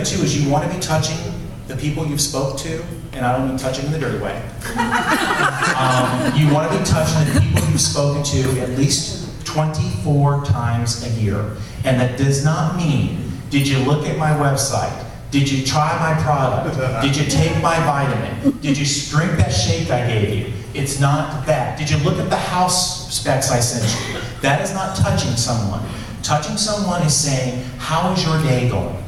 too is you want to be touching the people you've spoke to, and I don't mean touching in the dirty way. You want to be touching the people you've spoken to at least 24 times a year. And that does not mean, did you look at my website? Did you try my product? Did you take my vitamin? Did you drink that shake I gave you? It's not that. Did you look at the house specs I sent you? That is not touching someone. Touching someone is saying, how is your day going?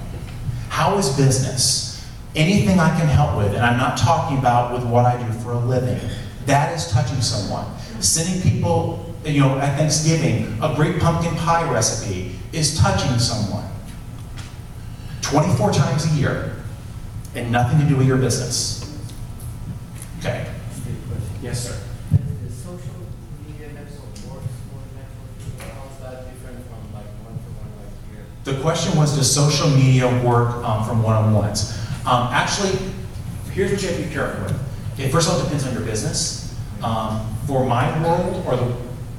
How is business? Anything I can help with, and I'm not talking about with what I do for a living. That is touching someone. Sending people, at Thanksgiving, a great pumpkin pie recipe is touching someone. 24 times a year, and nothing to do with your business. Okay. Yes, sir. The social media episode works for networking. How is that different from like one-to-one like here? The question was, does social media work from one-on-ones? Actually, here's what you have to be careful with. Okay, first of all, it depends on your business. For my world, or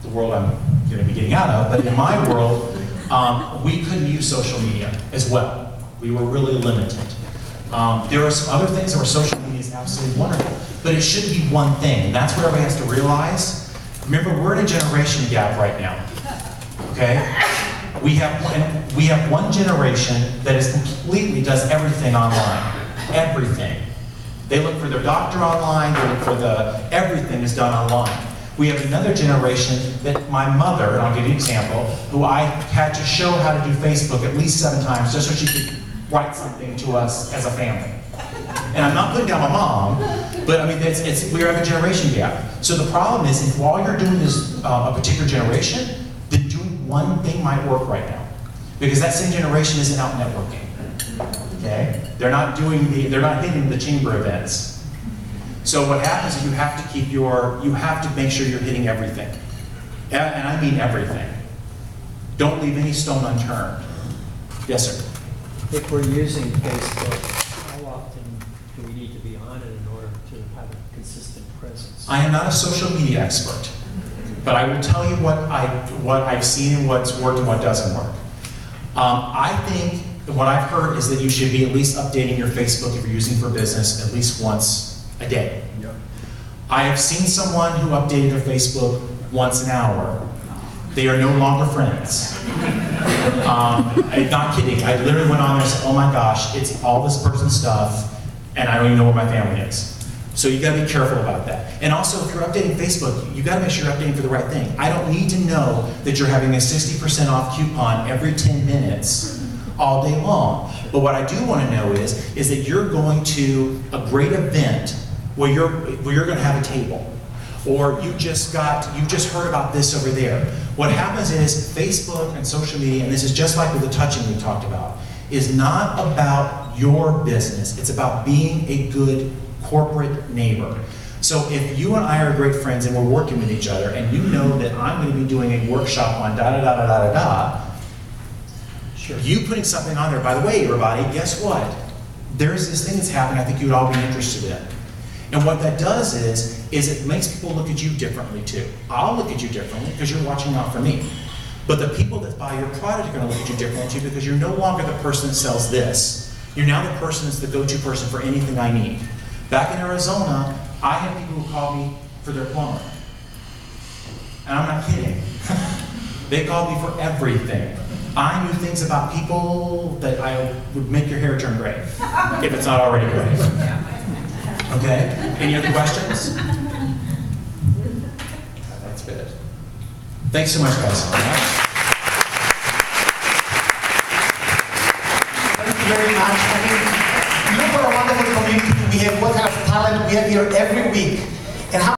the world I'm going to be getting out of, but in my world, we couldn't use social media as well. We were really limited. There are some other things where social media is absolutely wonderful, but it shouldn't be one thing, and that's what everybody has to realize. Remember, we're in a generation gap right now, okay? We have one generation that is completely does everything online, everything. They look for their doctor online, they look for everything is done online. We have another generation that my mother, and I'll give you an example, who I had to show how to do Facebook at least 7 times just so she could write something to us as a family. And I'm not putting down my mom, but I mean, we have a generation gap. So the problem is, if all you're doing is a particular generation, then doing one thing might work right now. Because that same generation isn't out networking. Okay? They're not hitting the chamber events. So what happens is you have to make sure you're hitting everything. And I mean everything. Don't leave any stone unturned. Yes, sir. If we're using Facebook, how often do we need to be on it in order to have a consistent presence? I am not a social media expert, but I will tell you what I've seen and what's worked and what doesn't work. I think what I've heard is that you should be at least updating your Facebook if you're using for business at least once a day. Yep. I have seen someone who updated their Facebook once an hour. They are no longer friends. I'm not kidding. I literally went on there and said, oh my gosh, it's all this person's stuff, and I don't even know where my family is. So you gotta be careful about that. And also, if you're updating Facebook, you gotta make sure you're updating for the right thing. I don't need to know that you're having a 60% off coupon every 10 minutes all day long. But what I do wanna know is that you're going to a great event where you're gonna have a table. Or you just heard about this over there. What happens is Facebook and social media, and this is just like with the touching we talked about, is not about your business. It's about being a good corporate neighbor. So if you and I are great friends and we're working with each other, and you know that I'm going to be doing a workshop on da-da-da-da-da-da, sure. You putting something on there, by the way, everybody, guess what? There's this thing that's happening I think you would all be interested in. And what that does is it makes people look at you differently too. I'll look at you differently because you're watching out for me. But the people that buy your product are going to look at you differently too because you're no longer the person that sells this. You're now the person that's the go-to person for anything I need. Back in Arizona, I had people who called me for their plumber. And I'm not kidding. They called me for everything. I knew things about people that I would make your hair turn gray, if it's not already gray. Okay, any other questions? That's good. Thanks so much, guys. Thank you very much. I mean, look what a wonderful community we have, what kind of talent we have here every week. And how